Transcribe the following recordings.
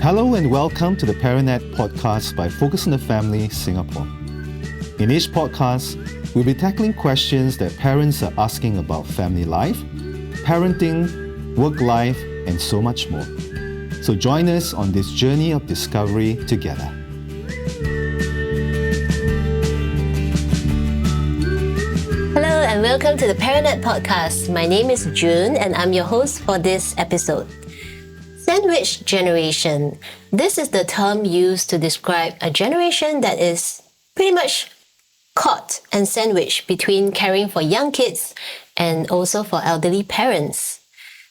Hello and welcome to the ParentNet podcast by Focus on the Family Singapore. In each podcast, we'll be tackling questions that parents are asking about family life, parenting, work life, and so much more. So join us on this journey of discovery together. Hello and welcome to the ParentNet podcast. My name is June and I'm your host for this episode. Sandwich generation. This is the term used to describe a generation that is pretty much caught and sandwiched between caring for young kids and also for elderly parents.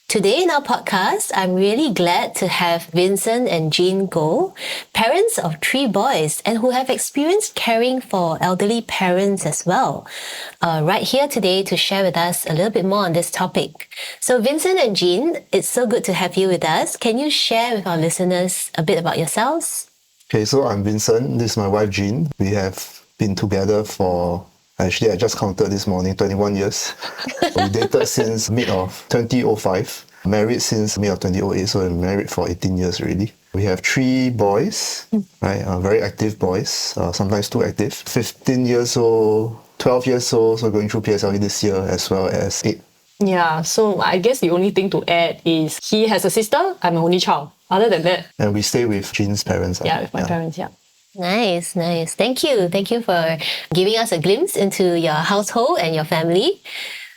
Today in our podcast, I'm really glad to have Vincent and Jean Goh, parents of 3 boys and who have experienced caring for elderly parents as well, right here today to share with us a little bit more on this topic. So Vincent and Jean, it's so good to have you with us. Can you share with our listeners a bit about yourselves? Okay, so I'm Vincent. This is my wife Jean. We have been together for, actually I just counted this morning, 21 years. We dated since mid of 2005. Married since mid of 2008, so we're married for 18 years already. We have 3 boys, right? Very active boys, sometimes too active. 15 years old, 12 years old, so going through PSLE this year, as well as 8. Yeah, so I guess the only thing to add is he has a sister, I'm an only child. Other than that, And we stay with Jean's parents. yeah, with my parents, yeah. Nice. Thank you for giving us a glimpse into your household and your family.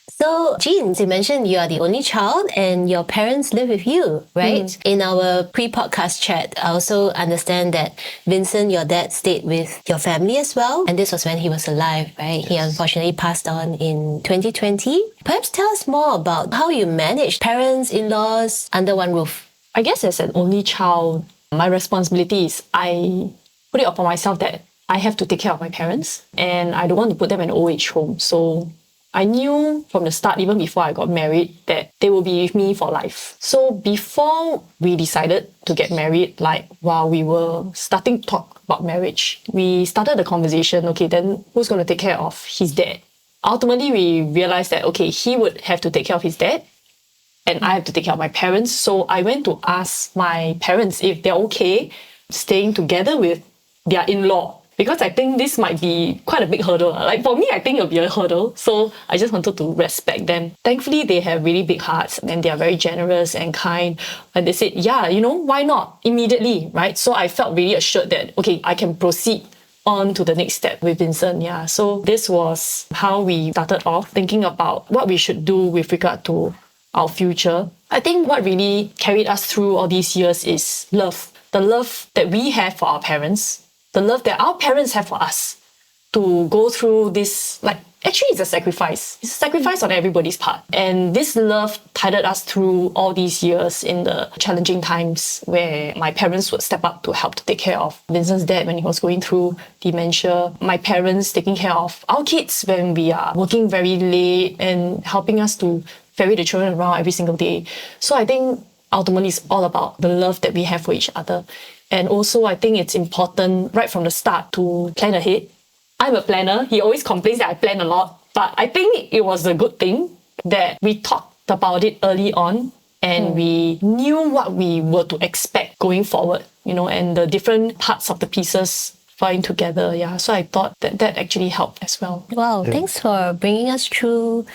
So, Jean, you mentioned you are the only child and your parents live with you, right? In our pre-podcast chat, I also understand that Vincent, your dad, stayed with your family as well. And this was when he was alive, right? Yes. He unfortunately passed on in 2020. Perhaps tell us more about how you manage parents, in-laws under one roof. I guess as an only child, my responsibility is I put it upon myself that I have to take care of my parents and I don't want to put them in an old age home. So I knew from the start, even before I got married, that they will be with me for life. So before we decided to get married, like while we were starting to talk about marriage, we started the conversation, okay, then who's going to take care of his dad? Ultimately, we realized that, okay, he would have to take care of his dad and I have to take care of my parents. So I went to ask my parents if they're okay staying together with their in-law. Because I think this might be quite a big hurdle. Like for me, I think it'll be a hurdle. So I just wanted to respect them. Thankfully, they have really big hearts and they are very generous and kind. And they said, yeah, why not? Immediately, right? So I felt really assured that, okay, I can proceed on to the next step with Vincent. Yeah. So this was how we started off thinking about what we should do with regard to our future. I think what really carried us through all these years is love. The love that we have for our parents, the love that our parents have for us to go through this, actually it's a sacrifice. It's a sacrifice on everybody's part. And this love guided us through all these years in the challenging times where my parents would step up to help to take care of Vincent's dad when he was going through dementia. My parents taking care of our kids when we are working very late and helping us to ferry the children around every single day. So I think ultimately it's all about the love that we have for each other. And also, I think it's important right from the start to plan ahead. I'm a planner. He always complains that I plan a lot. But I think it was a good thing that we talked about it early on and we knew what we were to expect going forward, and the different parts of the pieces falling together. Yeah, so I thought that actually helped as well. Wow, thanks for bringing us through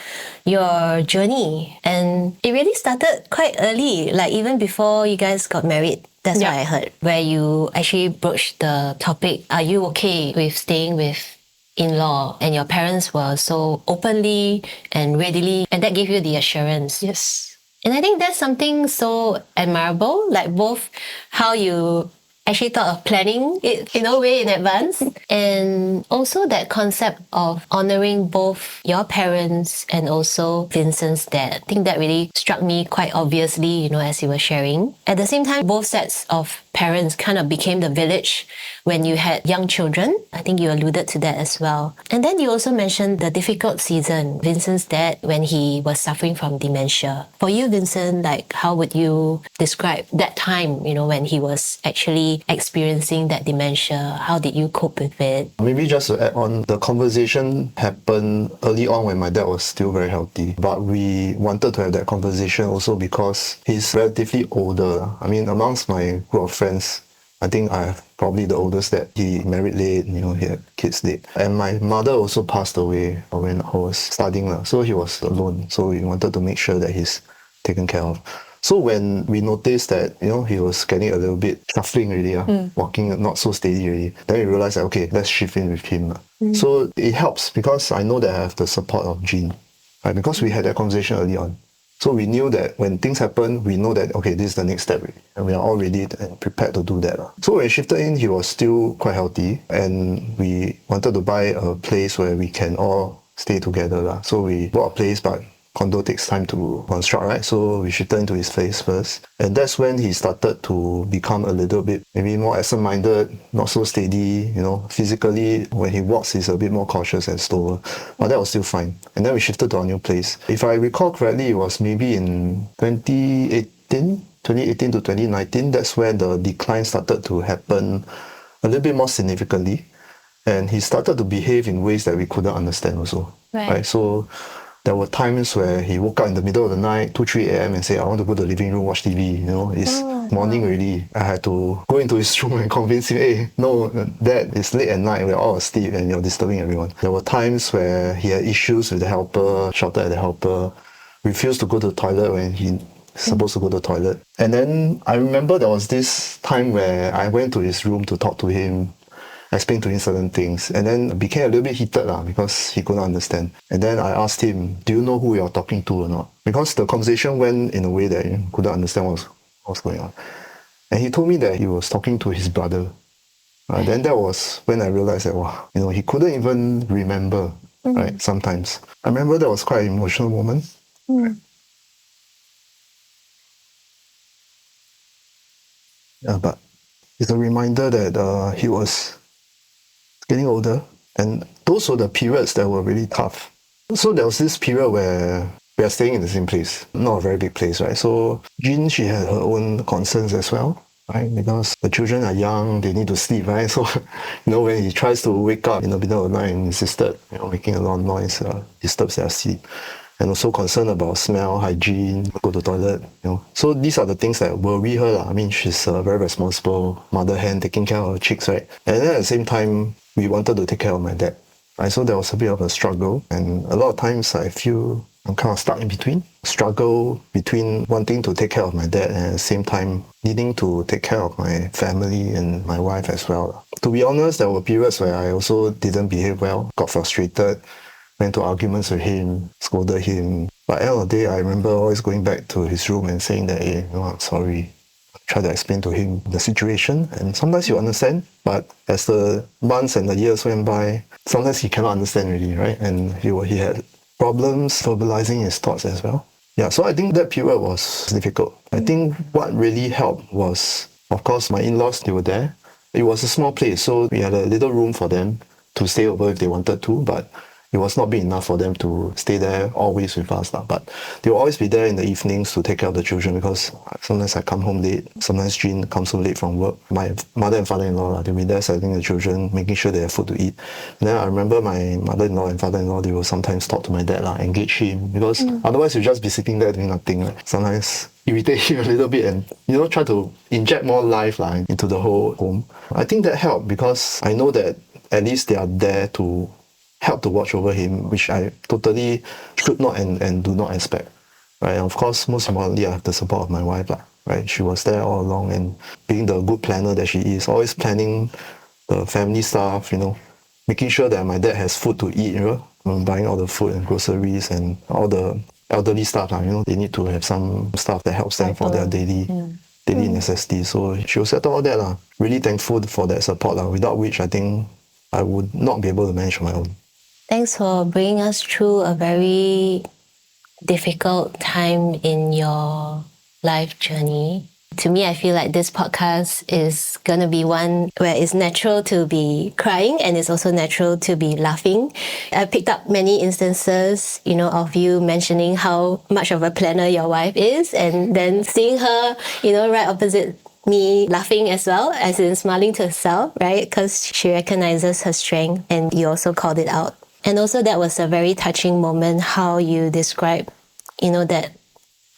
your journey. And it really started quite early, like even before you guys got married. That's what I heard, where you actually broached the topic, are you okay with staying with in-law? And your parents were so openly and readily, and that gave you the assurance. Yes. And I think that's something so admirable, like both how you actually thought of planning it in a way in advance, and also that concept of honoring both your parents and also Vincent's dad. I think that really struck me quite obviously, as you were sharing. At the same time, both sets of parents kind of became the village when you had young children. I think you alluded to that as well. And then you also mentioned the difficult season, Vincent's dad, when he was suffering from dementia. For you, Vincent, how would you describe that time, when he was actually experiencing that dementia? How did you cope with it? Maybe just to add on, the conversation happened early on when my dad was still very healthy. But we wanted to have that conversation also because he's relatively older. I mean, amongst my group of friends, defense, I think I'm probably the oldest that he married late, he had kids late. And my mother also passed away when I was studying, so he was alone. So we wanted to make sure that he's taken care of. So when we noticed that, he was getting a little bit shuffling already, walking not so steady already, then we realized that, okay, let's shift in with him. So it helps because I know that I have the support of Jean, right? Because we had that conversation early on. So we knew that when things happen, we know that, okay, this is the next step, and we are all ready and prepared to do that. So when we shifted in, he was still quite healthy, and we wanted to buy a place where we can all stay together. So we bought a place, but condo takes time to construct, right? So we shifted into his place first. And that's when he started to become a little bit maybe more absent-minded, not so steady, physically. When he walks, he's a bit more cautious and slower. But that was still fine. And then we shifted to our new place. If I recall correctly, it was maybe in 2018 to 2019. That's where the decline started to happen a little bit more significantly. And he started to behave in ways that we couldn't understand also. Right? So there were times where he woke up in the middle of the night, 2, 3 a.m. and say, I want to go to the living room, watch TV. It's morning already. I had to go into his room and convince him, hey, no, Dad, it's late at night. We're all asleep and you're disturbing everyone. There were times where he had issues with the helper, shouted at the helper, refused to go to the toilet when he supposed to go to the toilet. And then I remember there was this time where I went to his room to talk to him, explain to him certain things, and then it became a little bit heated because he couldn't understand. And then I asked him, do you know who you're talking to or not? Because the conversation went in a way that he couldn't understand what was going on. And he told me that he was talking to his brother. Then that was when I realized that, wow, he couldn't even remember, right, sometimes. I remember that was quite an emotional moment. Yeah, but it's a reminder that he was getting older, and those were the periods that were really tough. So there was this period where we are staying in the same place, not a very big place, right? So Jean, she had her own concerns as well, right? Because the children are young, they need to sleep, right? So, when he tries to wake up in the middle of the night and insisted, making a lot of noise, disturbs their sleep. And also concerned about smell, hygiene, go to the toilet, So these are the things that worry her. I mean, she's a very responsible mother hen, taking care of her chicks, right? And then at the same time, we wanted to take care of my dad, right? So there was a bit of a struggle. And a lot of times I feel I'm kind of stuck in between. Struggle between wanting to take care of my dad and at the same time needing to take care of my family and my wife as well. To be honest, there were periods where I also didn't behave well, got frustrated, went to arguments with him, scolded him. But at the end of the day, I remember always going back to his room and saying that, hey, I'm sorry. Try to explain to him the situation. And sometimes you understand, but as the months and the years went by, sometimes he cannot understand really, right? And he had problems verbalizing his thoughts as well. Yeah, so I think that period was difficult. I think what really helped was, of course, my in-laws, they were there. It was a small place, so we had a little room for them to stay over if they wanted to, but it was not big enough for them to stay there always with us. But they will always be there in the evenings to take care of the children because sometimes I come home late. Sometimes Jean comes home late from work. My mother and father-in-law, they'll be there setting the children, making sure they have food to eat. And then I remember my mother-in-law and father-in-law, they will sometimes talk to my dad, engage him, because otherwise you'll just be sitting there doing nothing. Sometimes irritate him a little bit and, try to inject more life into the whole home. I think that helped because I know that at least they are there to help to watch over him, which I totally should not and do not expect. Right? And of course, most importantly, I have the support of my wife. Right? She was there all along and being the good planner that she is, always planning the family stuff, making sure that my dad has food to eat, buying all the food and groceries and all the elderly stuff. They need to have some stuff that helps them for their daily necessities. So she will settle all that. Really thankful for that support, without which I think I would not be able to manage on my own. Thanks for bringing us through a very difficult time in your life journey. To me, I feel like this podcast is going to be one where it's natural to be crying and it's also natural to be laughing. I picked up many instances, of you mentioning how much of a planner your wife is, and then seeing her, right opposite me laughing as well, as in smiling to herself, right? Because she recognizes her strength and you also called it out. And also that was a very touching moment, how you described, that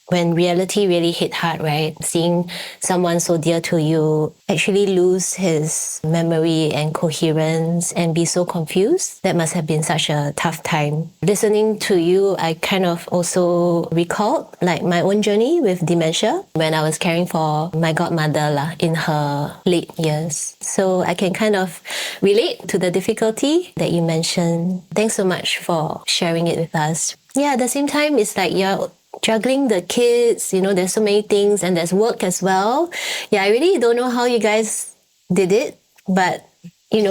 when reality really hit hard, right? Seeing someone so dear to you actually lose his memory and coherence and be so confused, that must have been such a tough time. Listening to you, I kind of also recalled like my own journey with dementia when I was caring for my godmother in her late years. So I can kind of relate to the difficulty that you mentioned. Thanks so much for sharing it with us. Yeah, at the same time, it's like you're juggling the kids, there's so many things, and there's work as well. Yeah, I really don't know how you guys did it, but you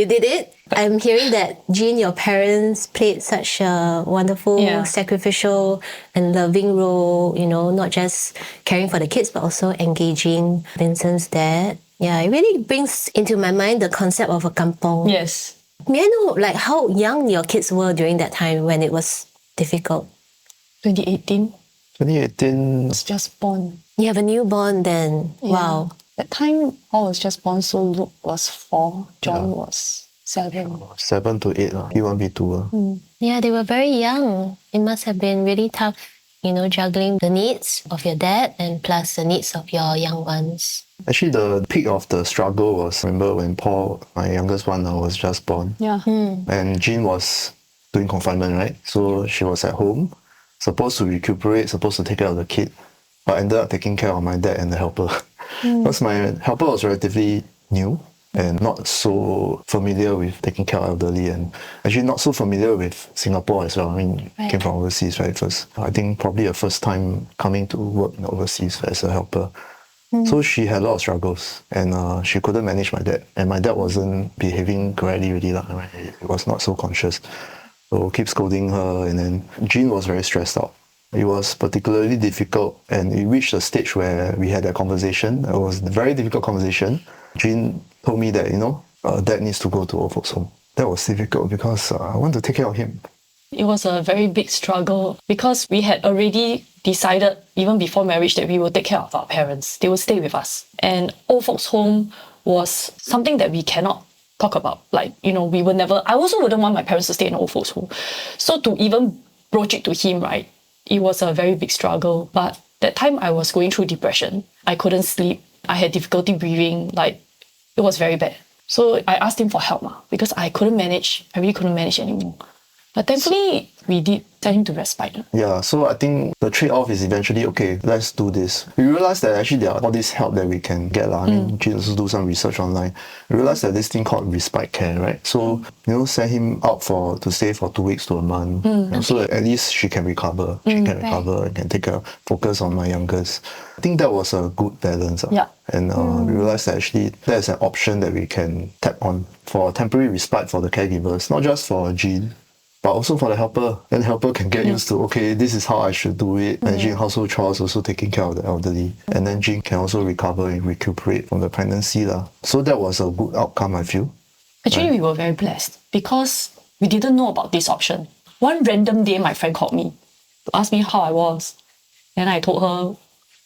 did it. I'm hearing that, Jean, your parents played such a wonderful, sacrificial and loving role, not just caring for the kids, but also engaging Vincent's dad. Yeah, it really brings into my mind the concept of a kampong. Yes. May I know like how young your kids were during that time when it was difficult? 2018. 2018. Was just born. You have a newborn then. Yeah. Wow. That time, Paul was just born, so Luke was 4, John was 7. 7 to 8. P1, P2. Yeah, they were very young. It must have been really tough, juggling the needs of your dad and plus the needs of your young ones. Actually, the peak of the struggle was, remember when Paul, my youngest one, was just born. Yeah. And Jean was doing confinement, right? So she was at home, supposed to recuperate, supposed to take care of the kid, but ended up taking care of my dad and the helper. Because my helper was relatively new and not so familiar with taking care of elderly, and actually not so familiar with Singapore as well. I mean, came from overseas, right? First, I think probably a first time coming to work in overseas as a helper. So she had a lot of struggles, and she couldn't manage my dad, and my dad wasn't behaving correctly really. Right? He was not so conscious. So keep scolding her, and then Jean was very stressed out. It was particularly difficult, and it reached a stage where we had that conversation. It was a very difficult conversation. Jean told me that, dad needs to go to old folks home. That was difficult because I want to take care of him. It was a very big struggle because we had already decided, even before marriage, that we will take care of our parents. They will stay with us. And old folks home was something that we cannot talk about. Like, we would never, I also wouldn't want my parents to stay in an old folks home. So to even broach it to him, right, it was a very big struggle. But that time I was going through depression. I couldn't sleep. I had difficulty breathing. Like, it was very bad. So I asked him for help because I really couldn't manage anymore. But thankfully, we did tell him to respite. Yeah, so I think the trade-off is eventually, okay, let's do this. We realized that actually there are all this help that we can get. I mean, Jean also do some research online. We realized that this thing called respite care, right? So, send him out to stay for 2 weeks to a month. So that at least she can recover. She can recover and can focus on my youngest. I think that was a good balance. Yeah. And we realized that actually there's an option that we can tap on for temporary respite for the caregivers, not just for Jean, but also for the helper. And the helper can get used to, okay, this is how I should do it. Managing household chores, also taking care of the elderly. And then Jean can also recover and recuperate from the pregnancy. So that was a good outcome, I feel. Actually, we were very blessed because we didn't know about this option. One random day, my friend called me to ask me how I was. And I told her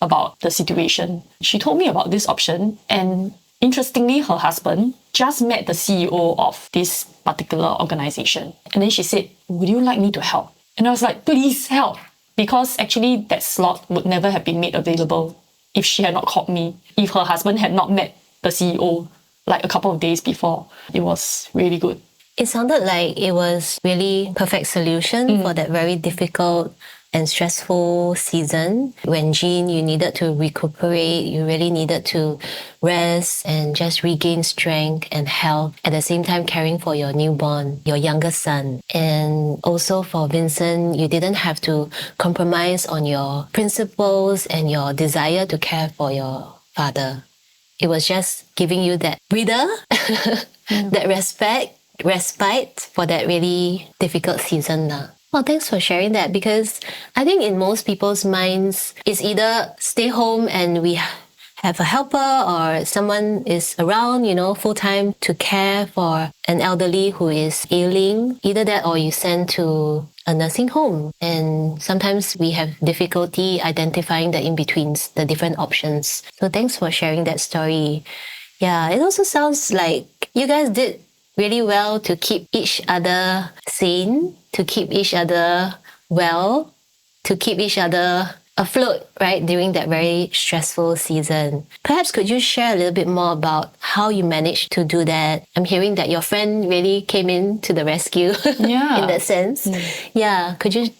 about the situation. She told me about this option, and interestingly, her husband just met the CEO of this particular organization. And then she said, would you like me to help? And I was like, please help. Because actually that slot would never have been made available if she had not called me, if her husband had not met the CEO like a couple of days before. It was really good. It sounded like it was really perfect solution for that very difficult and stressful season when, Jean, you needed to recuperate, you really needed to rest and just regain strength and health, at the same time caring for your newborn, your youngest son. And also for Vincent, you didn't have to compromise on your principles and your desire to care for your father. It was just giving you that breather, that respite for that really difficult season. Well, thanks for sharing that, because I think in most people's minds, it's either stay home and we have a helper or someone is around, full-time to care for an elderly who is ailing. Either that or you send to a nursing home. And sometimes we have difficulty identifying the in-betweens, the different options. So thanks for sharing that story. Yeah, it also sounds like you guys did really well to keep each other sane, to keep each other well, to keep each other afloat, right, during that very stressful season. Perhaps could you share a little bit more about how you managed to do that? I'm hearing that your friend really came in to the rescue Yeah. in that sense. Yeah, could you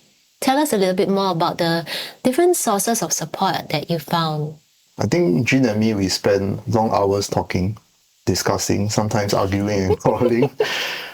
tell us a little bit more about the different sources of support that you found? I think Jean and me, we spend long hours talking, discussing, sometimes arguing and quarreling.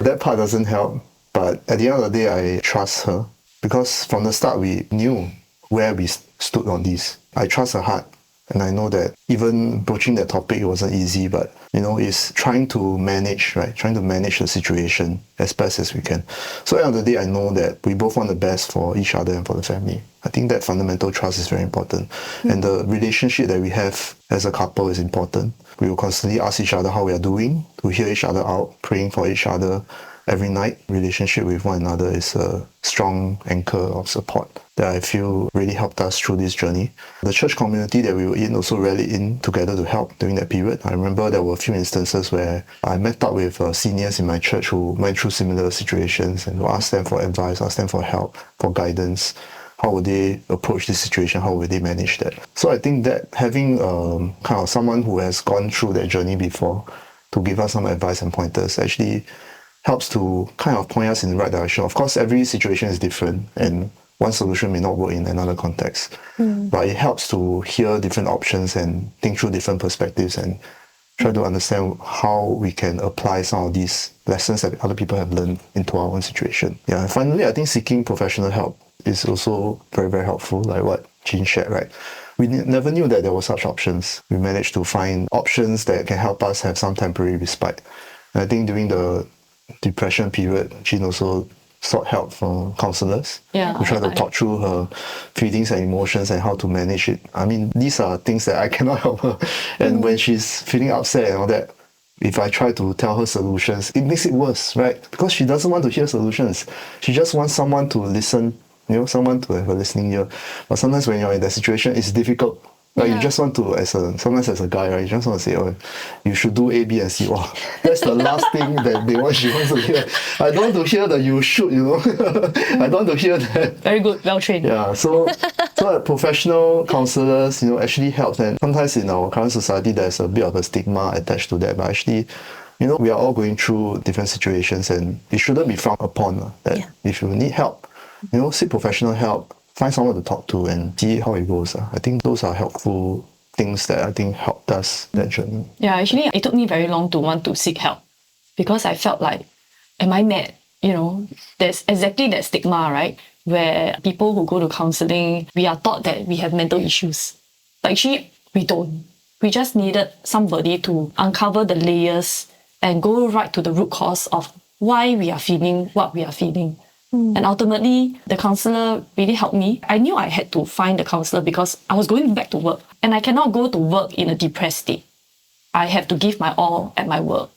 That part doesn't help. But at the end of the day, I trust her because from the start, we knew where we stood on this. I trust her heart. And I know that even broaching that topic, it wasn't easy, but it's trying to manage, right? Trying to manage the situation as best as we can. So at the end of the day, I know that we both want the best for each other and for the family. I think that fundamental trust is very important. And the relationship that we have as a couple is important. We will constantly ask each other how we are doing, to hear each other out, praying for each other every night. Relationship with one another is a strong anchor of support that I feel really helped us through this journey. The church community that we were in also rallied in together to help during that period. I remember there were a few instances where I met up with seniors in my church who went through similar situations and asked them for advice, asked them for help, for guidance. How would they approach this situation? How would they manage that? So I think that having kind of someone who has gone through that journey before to give us some advice and pointers actually helps to kind of point us in the right direction. Of course, every situation is different and one solution may not work in another context. But it helps to hear different options and think through different perspectives and try to understand how we can apply some of these lessons that other people have learned into our own situation. Yeah, and finally, I think seeking professional help is also very, very helpful, like what Jean shared, right? We never knew that there were such options. We managed to find options that can help us have some temporary respite. And I think during the depression period, Jean also sought help from counselors who try to talk through her feelings and emotions and how to manage it. I mean, these are things that I cannot help her. And when she's feeling upset and all that, if I try to tell her solutions, it makes it worse, right? Because she doesn't want to hear solutions. She just wants someone to listen, someone to have a listening ear. But sometimes when you're in that situation, it's difficult. Like you just want to, sometimes as a guy, right, you just want to say, oh, you should do A, B, and C. Wow, that's the last thing that she wants to hear. I don't want to hear that you should, I don't want to hear that. Very good, well trained. Yeah, so professional counselors, actually helps. And sometimes in our current society, there's a bit of a stigma attached to that. But actually, we are all going through different situations and it shouldn't be frowned upon. That if you need help, seek professional help. Find someone to talk to and see how it goes. I think those are helpful things that I think helped us that journey. Yeah, actually, it took me very long to want to seek help because I felt like, am I mad? There's exactly that stigma, right? Where people who go to counseling, we are taught that we have mental issues. But actually, we don't. We just needed somebody to uncover the layers and go right to the root cause of why we are feeling what we are feeling. And ultimately, the counsellor really helped me. I knew I had to find the counsellor because I was going back to work. And I cannot go to work in a depressed state. I have to give my all at my work.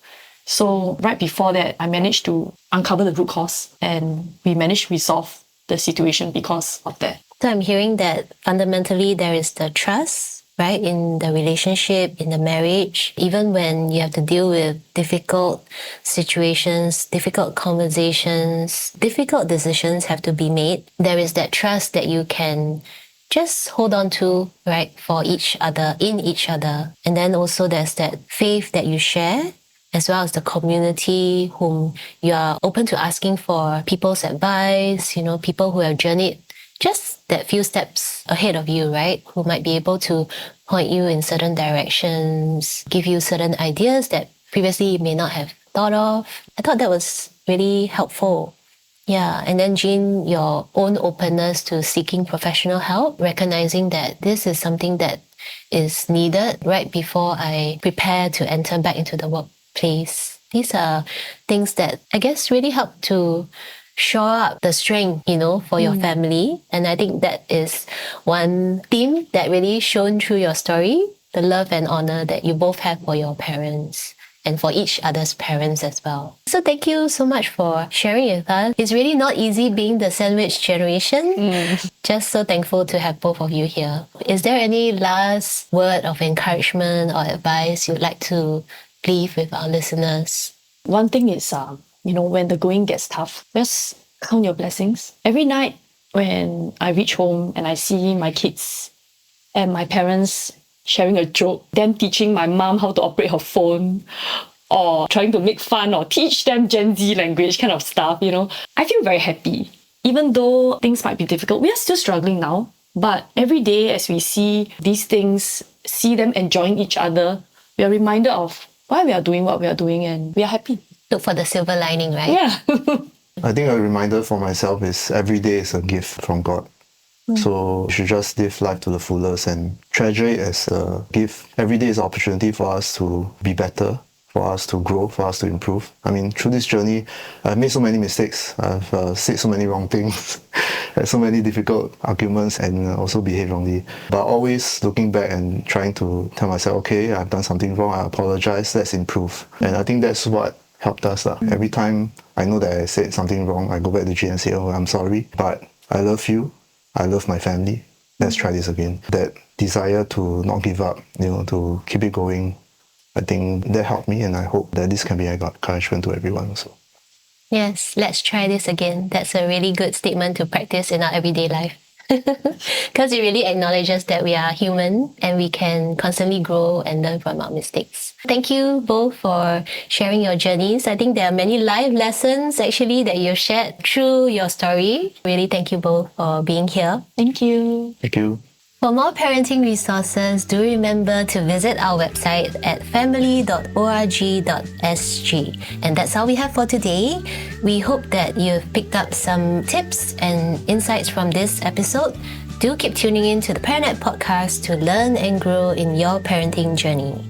So right before that, I managed to uncover the root cause and we managed to resolve the situation because of that. So I'm hearing that fundamentally there is the trust, right, in the relationship, in the marriage, even when you have to deal with difficult situations, difficult conversations, difficult decisions have to be made. There is that trust that you can just hold on to, right, for each other, in each other. And then also there's that faith that you share, as well as the community whom you are open to asking for people's advice, people who have journeyed just that few steps ahead of you, right? Who might be able to point you in certain directions, give you certain ideas that previously you may not have thought of. I thought that was really helpful. Yeah, and then Jean, your own openness to seeking professional help, recognizing that this is something that is needed right before I prepare to enter back into the workplace. These are things that I guess really help to shore up the strength, for your family. And I think that is one theme that really shone through your story, the love and honor that you both have for your parents and for each other's parents as well. So thank you so much for sharing with us. It's really not easy being the sandwich generation. Just so thankful to have both of you here. Is there any last word of encouragement or advice you'd like to leave with our listeners? One thing is, when the going gets tough, just count your blessings. Every night, when I reach home and I see my kids and my parents sharing a joke, them teaching my mom how to operate her phone, or trying to make fun or teach them Gen Z language kind of stuff, I feel very happy. Even though things might be difficult, we are still struggling now. But every day as we see these things, see them enjoying each other, we are reminded of why we are doing what we are doing and we are happy. Look for the silver lining, right? Yeah. I think a reminder for myself is every day is a gift from God. So we should just live life to the fullest and treasure it as a gift. Every day is an opportunity for us to be better, for us to grow, for us to improve. I mean, through this journey, I've made so many mistakes. I've said so many wrong things, had so many difficult arguments, and also behaved wrongly. But always looking back and trying to tell myself, okay, I've done something wrong, I apologize, let's improve. And I think that's what helped us. Every time I know that I said something wrong, I go back to Jane and say, oh, I'm sorry, but I love you, I love my family, let's try this again. That desire to not give up, to keep it going, I think that helped me, and I hope that this can be an encouragement to everyone also. Yes, let's try this again. That's a really good statement to practice in our everyday life. Because it really acknowledges that we are human and we can constantly grow and learn from our mistakes. Thank you both for sharing your journeys. I think there are many life lessons actually that you've shared through your story. Really thank you both for being here. Thank you. Thank you. For more parenting resources, do remember to visit our website at family.org.sg. And that's all we have for today. We hope that you've picked up some tips and insights from this episode. Do keep tuning in to the ParentNet podcast to learn and grow in your parenting journey.